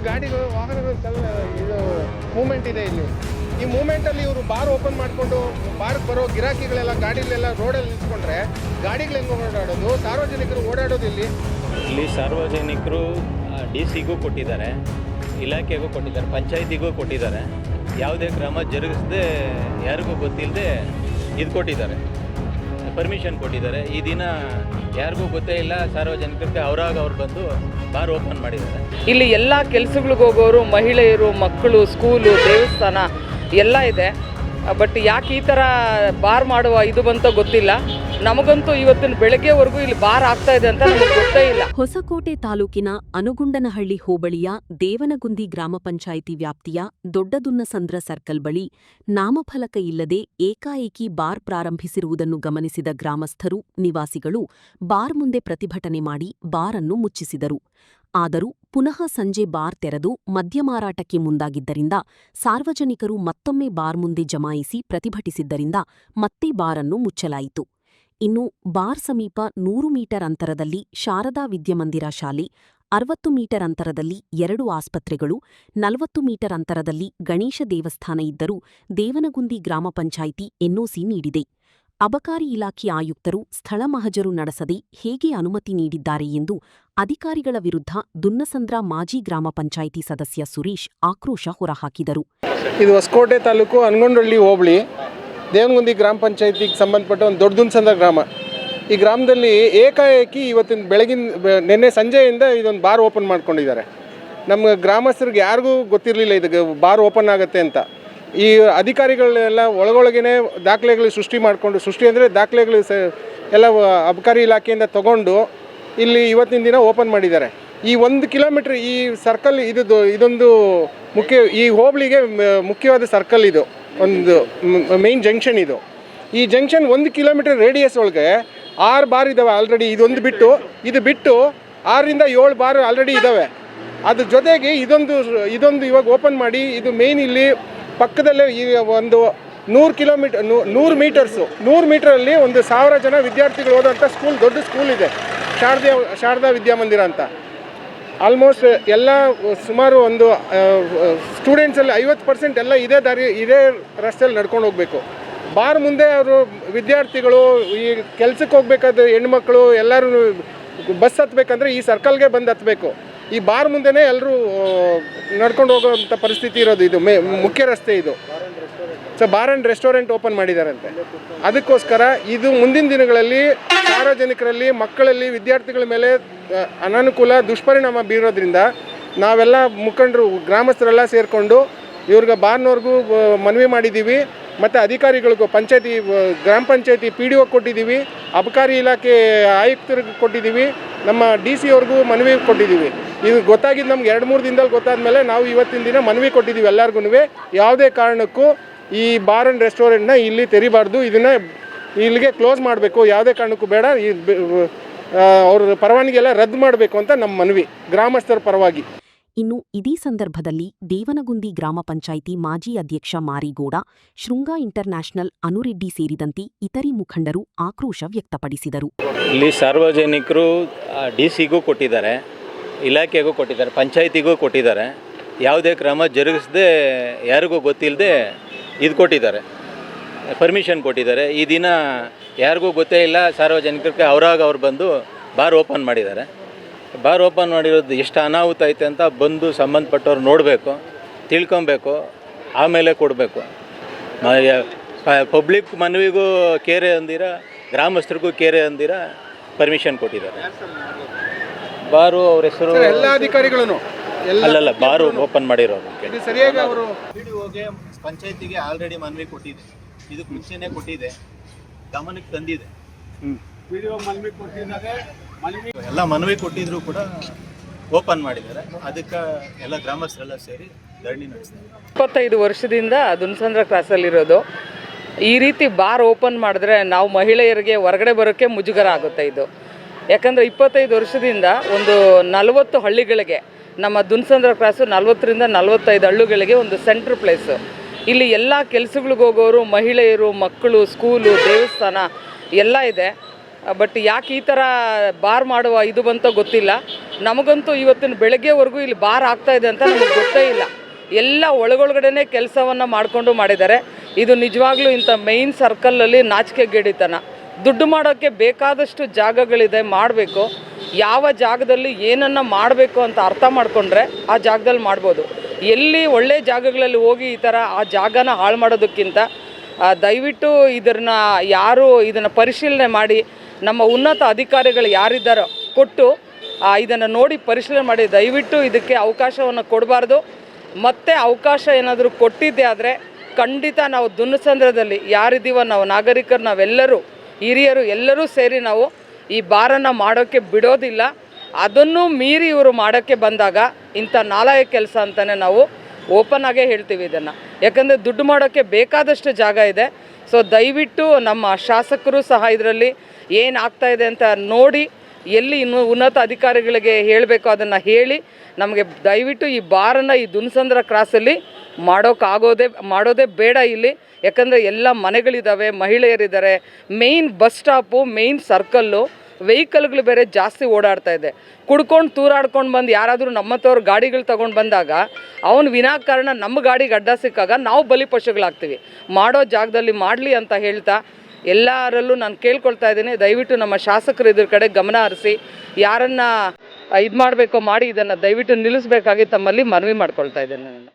ಗಾಡಿಗಳು ವಾಹನಗಳು ಇದು ಮೂವ್ಮೆಂಟ್ ಇದೆ ಇಲ್ಲಿ. ಈ ಮೂವ್ಮೆಂಟಲ್ಲಿ ಇವರು ಬಾರ್ ಓಪನ್ ಮಾಡಿಕೊಂಡು ಬಾರ್ಗೆ ಬರೋ ಗಿರಾಕಿಗಳೆಲ್ಲ ಗಾಡಿಲೆಲ್ಲ ರೋಡಲ್ಲಿ ನಿಂತ್ಕೊಂಡ್ರೆ ಗಾಡಿಗಳು ಹೆಂಗೆ ಓಡಾಡೋದು? ಸಾರ್ವಜನಿಕರು ಓಡಾಡೋದು ಇಲ್ಲಿ ಸಾರ್ವಜನಿಕರು DC-ಗೂ ಕೊಟ್ಟಿದ್ದಾರೆ, ಇಲಾಖೆಗೂ ಕೊಟ್ಟಿದ್ದಾರೆ, ಪಂಚಾಯತಿಗೂ ಕೊಟ್ಟಿದ್ದಾರೆ. ಯಾವುದೇ ಕ್ರಮ ಜರುಗಿಸದೆ ಯಾರಿಗೂ ಗೊತ್ತಿಲ್ಲದೆ ಇದು ಕೊಟ್ಟಿದ್ದಾರೆ, ಪರ್ಮಿಷನ್ ಕೊಟ್ಟಿದ್ದಾರೆ. ಈ ದಿನ ಯಾರಿಗೂ ಗೊತ್ತೇ ಇಲ್ಲ, ಸಾರ್ವಜನಿಕರಿಗೆ ಅವ್ರು ಬಂದು ಬಾರ್ ಓಪನ್ ಮಾಡಿದ್ದಾರೆ. ಇಲ್ಲಿ ಎಲ್ಲ ಕೆಲಸಗಳಿಗೆ ಹೋಗೋರು, ಮಹಿಳೆಯರು, ಮಕ್ಕಳು, ಸ್ಕೂಲು, ದೇವಸ್ಥಾನ ಎಲ್ಲ ಇದೆ. ಬಟ್ ಯಾಕೆ ಈ ಥರ ಬಾರ್ ಮಾಡುವ ಇದು ಬಂತೋ ಗೊತ್ತಿಲ್ಲ. ನಮಗಂತೂ ಇವತ್ತಿನ ಬೆಳಗ್ಗೆವರೆಗೂ ಇಲ್ಲಿ ಬಾರ್ ಆಗ್ತಾ ಇದೆ ಅಂತ ನಮಗೆ ಗೊತ್ತೇ ಇಲ್ಲ. ಹೊಸಕೋಟೆ ತಾಲೂಕಿನ ಅನುಗುಂಡನಹಳ್ಳಿ ಹೋಬಳಿಯ ದೇವನಗುಂದಿ ಗ್ರಾಮ ಪಂಚಾಯಿತಿ ವ್ಯಾಪ್ತಿಯ ದೊಡ್ಡದುನ್ನಸಂದ್ರ ಸರ್ಕಲ್ ಬಳಿ ನಾಮಫಲಕ ಇಲ್ಲದೆ ಏಕಾಏಕಿ ಬಾರ್ ಪ್ರಾರಂಭಿಸಿರುವುದನ್ನು ಗಮನಿಸಿದ ಗ್ರಾಮಸ್ಥರು, ನಿವಾಸಿಗಳು ಬಾರ್ ಮುಂದೆ ಪ್ರತಿಭಟನೆ ಮಾಡಿ ಬಾರ್ ಅನ್ನು ಮುಚ್ಚಿಸಿದರು. ಆದರೂ ಪುನಃ ಸಂಜೆ ಬಾರ್ ತೆರೆದು ಮದ್ಯ ಮಾರಾಟಕ್ಕೆ ಮುಂದಾಗಿದ್ದರಿಂದ ಸಾರ್ವಜನಿಕರು ಮತ್ತೊಮ್ಮೆ ಬಾರ್ ಮುಂದೆ ಜಮಾಯಿಸಿ ಪ್ರತಿಭಟಿಸಿದ್ದರಿಂದ ಮತ್ತೆ ಬಾರ್ ಅನ್ನು ಮುಚ್ಚಲಾಯಿತು. ಇನ್ನು ಬಾರ್ ಸಮೀಪ 100 ಮೀಟರ್ ಅಂತರದಲ್ಲಿ ಶಾರದಾ ವಿದ್ಯಾಮಂದಿರ ಶಾಲೆ, 60 ಮೀಟರ್ ಅಂತರದಲ್ಲಿ 2 ಆಸ್ಪತ್ರೆಗಳು, 40 ಮೀಟರ್ ಅಂತರದಲ್ಲಿ ಗಣೇಶ ದೇವಸ್ಥಾನ ಇದ್ದರೂ ದೇವನಗುಂದಿ ಗ್ರಾಮ ಪಂಚಾಯಿತಿ NOC ನೀಡಿದೆ. ಅಬಕಾರಿ ಇಲಾಖೆ ಆಯುಕ್ತರು ಸ್ಥಳ ಮಹಜರು ನಡೆಸದೆ ಹೇಗೆ ಅನುಮತಿ ನೀಡಿದ್ದಾರೆ ಎಂದು ಅಧಿಕಾರಿಗಳ ವಿರುದ್ಧ ದುನ್ನಸಂದ್ರ ಮಾಜಿ ಗ್ರಾಮ ಪಂಚಾಯಿತಿ ಸದಸ್ಯ ಸುರೇಶ್ ಆಕ್ರೋಶ ಹೊರಹಾಕಿದರು. ಇದು ಹೊಸಕೋಟೆ ತಾಲೂಕು ಅನಗೊಂಡಹಳ್ಳಿ ಹೋಬಳಿ ದೇವನಗುಂದಿ ಗ್ರಾಮ ಪಂಚಾಯಿತಿಗೆ ಸಂಬಂಧಪಟ್ಟ ಒಂದು ದೊಡ್ಡದುನ್ನಸಂದ್ರ ಗ್ರಾಮ. ಈ ಗ್ರಾಮದಲ್ಲಿ ಏಕಾಏಕಿ ಇವತ್ತಿನ ನಿನ್ನೆ ಸಂಜೆಯಿಂದ ಇದೊಂದು ಬಾರ್ ಓಪನ್ ಮಾಡ್ಕೊಂಡಿದ್ದಾರೆ. ನಮ್ಮ ಗ್ರಾಮಸ್ಥರಿಗೆ ಯಾರಿಗೂ ಗೊತ್ತಿರಲಿಲ್ಲ ಇದು ಬಾರ್ ಓಪನ್ ಆಗುತ್ತೆ ಅಂತ. ಈ ಅಧಿಕಾರಿಗಳೆಲ್ಲ ಒಳಗೊಳಗೇ ದಾಖಲೆಗಳು ಸೃಷ್ಟಿ ಅಂದರೆ ದಾಖಲೆಗಳು ಎಲ್ಲ ಅಬಕಾರಿ ಇಲಾಖೆಯಿಂದ ತಗೊಂಡು ಇಲ್ಲಿ ಇವತ್ತಿನ ದಿನ ಓಪನ್ ಮಾಡಿದ್ದಾರೆ. ಈ 1 ಕಿಲೋಮೀಟ್ರ್ ಈ ಸರ್ಕಲ್ ಇದೊಂದು ಈ ಹೋಬಳಿಗೆ ಮುಖ್ಯವಾದ ಸರ್ಕಲ್, ಇದು ಒಂದು ಮೇನ್ ಜಂಕ್ಷನ್. ಈ ಜಂಕ್ಷನ್ 1 ಕಿಲೋಮೀಟರ್ ರೇಡಿಯಸ್ ಒಳಗೆ 6 ಬಾರ್ ಇದ್ದಾವೆ ಆಲ್ರೆಡಿ. ಇದು ಬಿಟ್ಟು 6 ರಿಂದ 7 ಬಾರ್ ಆಲ್ರೆಡಿ ಇದ್ದಾವೆ. ಅದ್ರ ಜೊತೆಗೆ ಇದೊಂದು ಇವಾಗ ಓಪನ್ ಮಾಡಿ ಇದು ಮೇನ್ ಇಲ್ಲಿ ಪಕ್ಕದಲ್ಲೇ ಈ ಒಂದು 100 ಮೀಟರಲ್ಲಿ 1000 ಜನ ವಿದ್ಯಾರ್ಥಿಗಳು ಓದೋಂಥ ಸ್ಕೂಲ್, ದೊಡ್ಡ ಸ್ಕೂಲ್ ಇದೆ, ಶಾರದಾ ವಿದ್ಯಾಮಂದಿರ ಅಂತ. ಆಲ್ಮೋಸ್ಟ್ ಎಲ್ಲ ಸುಮಾರು ಒಂದು ಸ್ಟೂಡೆಂಟ್ಸಲ್ಲಿ 50% ಎಲ್ಲ ಇದೇ ರಸ್ತೆಯಲ್ಲಿ ನಡ್ಕೊಂಡು ಹೋಗಬೇಕು. ಬಾರ್ ಮುಂದೆ ಅವರು ವಿದ್ಯಾರ್ಥಿಗಳು, ಈ ಕೆಲಸಕ್ಕೆ ಹೋಗ್ಬೇಕಾದ ಹೆಣ್ಮಕ್ಳು ಎಲ್ಲರೂ ಬಸ್ ಹತ್ಬೇಕಂದ್ರೆ ಈ ಸರ್ಕಲ್ಗೆ ಬಂದು ಹತ್ತಬೇಕು. ಈ ಬಾರ್ ಮುಂದೆನೇ ಎಲ್ಲರೂ ನಡ್ಕೊಂಡು ಹೋಗೋವಂಥ ಪರಿಸ್ಥಿತಿ ಇರೋದು. ಇದು ಮುಖ್ಯ ರಸ್ತೆ ಇದು. So bar and restaurant open ಮಾಡಿದಾರಂತೆ. ಅದಕ್ಕೋಸ್ಕರ ಇದು ಮುಂದಿನ ದಿನಗಳಲ್ಲಿ ಸಾರ್ವಜನಿಕರಲ್ಲಿ, ಮಕ್ಕಳಲ್ಲಿ, ವಿದ್ಯಾರ್ಥಿಗಳ ಮೇಲೆ ಅನಾನುಕೂಲ, ದುಷ್ಪರಿಣಾಮ ಬೀರೋದ್ರಿಂದ ನಾವೆಲ್ಲ ಮುಖಂಡರು, ಗ್ರಾಮಸ್ಥರೆಲ್ಲ ಸೇರಿಕೊಂಡು ಇವ್ರಿಗೆ ಬಾರ್ನವ್ರಿಗೂ ಮನವಿ ಮಾಡಿದ್ದೀವಿ. ಮತ್ತು ಅಧಿಕಾರಿಗಳಿಗೂ ಗ್ರಾಮ ಪಂಚಾಯತಿ PDO ಕೊಟ್ಟಿದ್ದೀವಿ, ಅಬಕಾರಿ ಇಲಾಖೆ ಆಯುಕ್ತರಿಗೆ ಕೊಟ್ಟಿದ್ದೀವಿ, ನಮ್ಮ DC ಅವ್ರಿಗೂ ಮನವಿ ಕೊಟ್ಟಿದ್ದೀವಿ. ಇದು ಗೊತ್ತಾಗಿದ್ದು ನಮ್ಗೆ 2-3 ದಿನದಲ್ಲಿ ಗೊತ್ತಾದ ಮೇಲೆ ನಾವು ಇವತ್ತಿನ ದಿನ ಮನವಿ ಕೊಟ್ಟಿದ್ದೀವಿ ಎಲ್ಲರಿಗೂ. ಯಾವುದೇ ಕಾರಣಕ್ಕೂ ಈ ಬಾರ್ ಆ್ಯಂಡ್ ರೆಸ್ಟೋರೆಂಟ್ನ ಇಲ್ಲಿ ತೆರಿಬಾರ್ದು, ಇದನ್ನು ಇಲ್ಲಿಗೆ ಕ್ಲೋಸ್ ಮಾಡಬೇಕು, ಯಾವುದೇ ಕಾರಣಕ್ಕೂ ಬೇಡ, ಅವ್ರ ಪರವಾನಗಿ ಎಲ್ಲ ರದ್ದು ಮಾಡಬೇಕು ಅಂತ ನಮ್ಮ ಮನವಿ ಗ್ರಾಮಸ್ಥರ ಪರವಾಗಿ. ಇನ್ನು ಇದೇ ಸಂದರ್ಭದಲ್ಲಿ ದೇವನಗುಂದಿ ಗ್ರಾಮ ಪಂಚಾಯಿತಿ ಮಾಜಿ ಅಧ್ಯಕ್ಷ ಮಾರಿಗೌಡ, ಶೃಂಗ ಇಂಟರ್ನ್ಯಾಷನಲ್ ಅನುರೆಡ್ಡಿ ಸೇರಿದಂತೆ ಇತರೆ ಮುಖಂಡರು ಆಕ್ರೋಶ ವ್ಯಕ್ತಪಡಿಸಿದರು. ಇಲ್ಲಿ ಸಾರ್ವಜನಿಕರು DC-ಗೂ ಕೊಟ್ಟಿದ್ದಾರೆ, ಇಲಾಖೆಗೂ ಕೊಟ್ಟಿದ್ದಾರೆ, ಪಂಚಾಯತಿಗೂ ಕೊಟ್ಟಿದ್ದಾರೆ. ಯಾವುದೇ ಕ್ರಮ ಜರುಗಿಸದೆ ಯಾರಿಗೂ ಗೊತ್ತಿಲ್ಲದೆ ಇದು ಕೊಟ್ಟಿದ್ದಾರೆ, ಪರ್ಮಿಷನ್ ಕೊಟ್ಟಿದ್ದಾರೆ. ಈ ದಿನ ಯಾರಿಗೂ ಗೊತ್ತೇ ಇಲ್ಲ, ಸಾರ್ವಜನಿಕರಿಗೆ ಅವ್ರು ಬಂದು ಬಾರ್ ಓಪನ್ ಮಾಡಿದ್ದಾರೆ. ಬಾರ್ ಓಪನ್ ಮಾಡಿರೋದು ಎಷ್ಟು ಅನಾಹುತ ಐತೆ ಅಂತ ಬಂದು ಸಂಬಂಧಪಟ್ಟವ್ರು ನೋಡಬೇಕು, ತಿಳ್ಕೊಬೇಕು, ಆಮೇಲೆ ಕೊಡಬೇಕು. ಪಬ್ಲಿಕ್ ಮನವಿಗೂ ಕೇರೆ ಅಂದಿರ, ಗ್ರಾಮಸ್ಥರಿಗೂ ಕೇರೆ ಅಂದಿರ ಪರ್ಮಿಷನ್ ಕೊಟ್ಟಿದ್ದಾರೆ. ಬಾರು ಅವ್ರ ಹೆಸರು ಎಲ್ಲ ಅಧಿಕಾರಿಗಳು ಅಲ್ಲಲ್ಲ, ಬಾರು ಓಪನ್ ಮಾಡಿರೋರು ಸರಿಯಾಗಿ ಅವರು PDOಗೆ ಪಂಚಾಯತಿಗೆ ಆಲ್ರೆಡಿ ಮನವಿ ಕೊಟ್ಟಿದೆ, ಇದಕ್ಕೆ ಮುಂಚೆನೇ ಕೊಟ್ಟಿದೆ, ಗಮನಕ್ಕೆ ತಂದಿದೆ. ಎಲ್ಲ ಮನವಿ ಕೊಟ್ಟಿದ್ರು ಕೂಡ ಓಪನ್ ಮಾಡಿದ್ದಾರೆ. ಅದಕ್ಕೆ ಎಲ್ಲ ಗ್ರಾಮಸ್ಥರೆಲ್ಲ ಸೇರಿ ಧರಣಿ ನಡೆಸ್ತಾರೆ. 25 ವರ್ಷದಿಂದ ದುನ್ನಸಂದ್ರ ಕ್ರಾಸಲ್ಲಿರೋದು. ಈ ರೀತಿ ಬಾರ್ ಓಪನ್ ಮಾಡಿದ್ರೆ ನಾವು ಮಹಿಳೆಯರಿಗೆ ಹೊರಗಡೆ ಬರೋಕ್ಕೆ ಮುಜುಗರ ಆಗುತ್ತೆ ಇದು. ಯಾಕಂದರೆ 25 ವರ್ಷದಿಂದ ಒಂದು 40 ಹಳ್ಳಿಗಳಿಗೆ, ನಮ್ಮ ದುನ್ನಸಂದ್ರ ಕ್ರಾಸು 40ರಿಂದ 45 ಹಳ್ಳಿಗಳಿಗೆ ಒಂದು ಸೆಂಟ್ರ್ ಪ್ಲೇಸು. ಇಲ್ಲಿ ಎಲ್ಲ ಕೆಲಸಗಳಿಗೆ ಹೋಗೋರು, ಮಹಿಳೆಯರು, ಮಕ್ಕಳು, ಸ್ಕೂಲು, ದೇವಸ್ಥಾನ ಎಲ್ಲ ಇದೆ. ಬಟ್ ಯಾಕೆ ಈ ಥರ ಬಾರ್ ಮಾಡುವ ಇದು ಬಂತೋ ಗೊತ್ತಿಲ್ಲ. ನಮಗಂತೂ ಇವತ್ತಿನ ಬೆಳಗ್ಗೆವರೆಗೂ ಇಲ್ಲಿ ಬಾರ್ ಆಗ್ತಾ ಇದೆ ಅಂತ ನಮಗೆ ಗೊತ್ತೇ ಇಲ್ಲ. ಎಲ್ಲ ಒಳಗೊಳಗಡೆನೇ ಕೆಲಸವನ್ನು ಮಾಡಿಕೊಂಡು ಮಾಡಿದ್ದಾರೆ. ಇದು ನಿಜವಾಗ್ಲೂ ಇಂಥ ಮೈನ್ ಸರ್ಕಲಲ್ಲಿ ನಾಚಿಕೆಗೇಡಿತನ. ದುಡ್ಡು ಮಾಡೋಕ್ಕೆ ಬೇಕಾದಷ್ಟು ಜಾಗಗಳಿದೆ, ಮಾಡಬೇಕು. ಯಾವ ಜಾಗದಲ್ಲಿ ಏನನ್ನು ಮಾಡಬೇಕು ಅಂತ ಅರ್ಥ ಮಾಡಿಕೊಂಡ್ರೆ ಆ ಜಾಗದಲ್ಲಿ ಮಾಡ್ಬೋದು. ಎಲ್ಲಿ ಒಳ್ಳೆ ಜಾಗಗಳಲ್ಲಿ ಹೋಗಿ ಈ ಥರ ಆ ಜಾಗನ ಹಾಳು ಮಾಡೋದಕ್ಕಿಂತ ದಯವಿಟ್ಟು ಇದನ್ನು ಪರಿಶೀಲನೆ ಮಾಡಿ ನಮ್ಮ ಉನ್ನತ ಅಧಿಕಾರಿಗಳು ಯಾರಿದ್ದಾರೋ ಕೊಟ್ಟು ಇದನ್ನು ನೋಡಿ ಪರಿಶೀಲನೆ ಮಾಡಿ ದಯವಿಟ್ಟು ಇದಕ್ಕೆ ಅವಕಾಶವನ್ನು ಕೊಡಬಾರ್ದು. ಮತ್ತೆ ಅವಕಾಶ ಏನಾದರೂ ಕೊಟ್ಟಿದ್ದೆ ಆದರೆ ಖಂಡಿತ ನಾವು ದುನ್ನಸಂದ್ರದಲ್ಲಿ ಯಾರಿದ್ದೀವೋ ನಾವು ನಾಗರಿಕರು, ನಾವೆಲ್ಲರೂ ಹಿರಿಯರು ಎಲ್ಲರೂ ಸೇರಿ ನಾವು ಈ ಬಾರನ್ನು ಮಾಡೋಕ್ಕೆ ಬಿಡೋದಿಲ್ಲ. ಅದನ್ನು ಮೀರಿ ಇವರು ಮಾಡೋಕ್ಕೆ ಬಂದಾಗ ಇಂಥ ನಾಲಾಯಕ ಕೆಲಸ ಅಂತಲೇ ನಾವು ಓಪನ್ ಆಗೇ ಹೇಳ್ತೀವಿ ಇದನ್ನು. ಯಾಕಂದರೆ ದುಡ್ಡು ಮಾಡೋಕ್ಕೆ ಬೇಕಾದಷ್ಟು ಜಾಗ ಇದೆ. ಸೊ ದಯವಿಟ್ಟು ನಮ್ಮ ಶಾಸಕರು ಸಹ ಇದರಲ್ಲಿ ಏನಾಗ್ತಾ ಇದೆ ಅಂತ ನೋಡಿ ಎಲ್ಲಿ ಇನ್ನೂ ಉನ್ನತ ಅಧಿಕಾರಿಗಳಿಗೆ ಹೇಳಬೇಕು ಅದನ್ನು ಹೇಳಿ ನಮಗೆ ದಯವಿಟ್ಟು ಈ ಬಾರನ್ನು ಈ ದುನ್ಸಂದ್ರ ಕ್ರಾಸಲ್ಲಿ ಮಾಡೋದೇ ಬೇಡ ಇಲ್ಲಿ. ಯಾಕಂದರೆ ಎಲ್ಲ ಮನೆಗಳಿದ್ದಾವೆ, ಮಹಿಳೆಯರಿದ್ದಾರೆ, main bus stop, main circle, ವೆಹಿಕಲ್ಗಳು ಬೇರೆ ಜಾಸ್ತಿ ಓಡಾಡ್ತಾ ಇದೆ. ಕುಡ್ಕೊಂಡು ತೂರಾಡ್ಕೊಂಡು ಬಂದು ಯಾರಾದರೂ ನಮ್ಮತ್ತವ್ರ ಗಾಡಿಗಳು ತೊಗೊಂಡು ಬಂದಾಗ ಅವನು ವಿನಾಕಾರಣ ನಮ್ಮ ಗಾಡಿಗೆ ಅಡ್ಡ ಸಿಕ್ಕಾಗ ನಾವು ಬಲಿಪಶುಗಳಾಗ್ತೀವಿ. ಮಾಡೋ ಜಾಗದಲ್ಲಿ ಮಾಡಲಿ ಅಂತ ಹೇಳ್ತಾ ಎಲ್ಲರಲ್ಲೂ ನಾನು ಕೇಳ್ಕೊಳ್ತಾ ಇದ್ದೀನಿ, ದಯವಿಟ್ಟು ನಮ್ಮ ಶಾಸಕರು ಇದ್ರ ಕಡೆ ಗಮನ ಹರಿಸಿ ಯಾರನ್ನು ಇದು ಮಾಡಬೇಕೋ ಮಾಡಿ ಇದನ್ನು ದಯವಿಟ್ಟು ನಿಲ್ಲಿಸಬೇಕಾಗಿ ತಮ್ಮಲ್ಲಿ ಮನವಿ ಮಾಡ್ಕೊಳ್ತಾ ಇದ್ದೇನೆ ನಾನು.